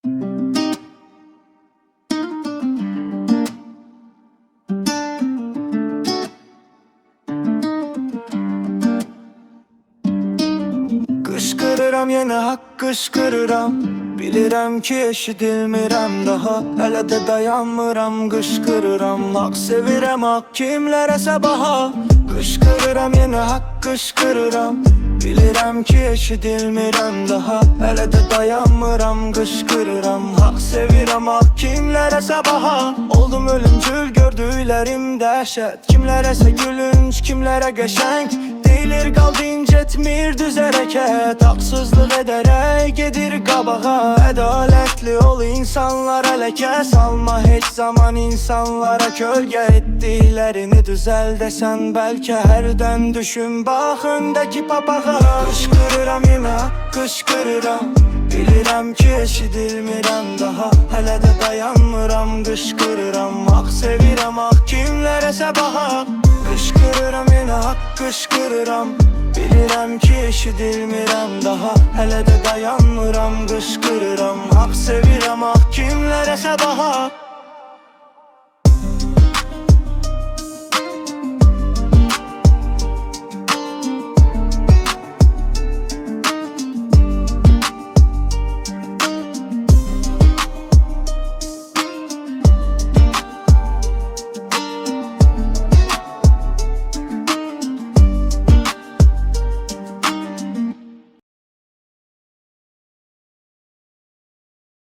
Qışqırıram yenə haqq qışqırıram. Bilirəm ki eşidilmirəm daha. Hələ də dayanmıram, qışqırıram. Haqq sevirəm, haqq kimlərəsə baha. Qışqırıram yenə haqq qışqırıram. Bilirəm ki eşidilmirəm daha. Hələ də dayanmıram, qışqırıram. Haqq sevirəm, haqq kimlərəsə baha. Oldum ölümcül, gördüklərim dəhşət. Kimlərəsə gülünc, kimlərə qəşəng. Deyilir qaldı incetmir düz hərəkət. Haqsızlıq edərək gedir qabağa. Ədalətli ol, insanlara ləkə salma. Heç zaman insanlara kölgə etdiklərini düzəl desən. Bəlkə hərdən düşün bax öndəki papağa. Qışqırıram yenə, qışqırıram. Bilirəm ki eşidilmirəm daha. Hələ də dayanmıram, qışqırıram. Haqq sevirəm, haqq kimlərəsə baha. Qışqırıram yenə haqq qışqırıram. Bilirəm ki eşidilmirəm daha. Hələ də dayanmıram, qışqırıram. Haqq sevirəm, haqq kimlərəsə baha.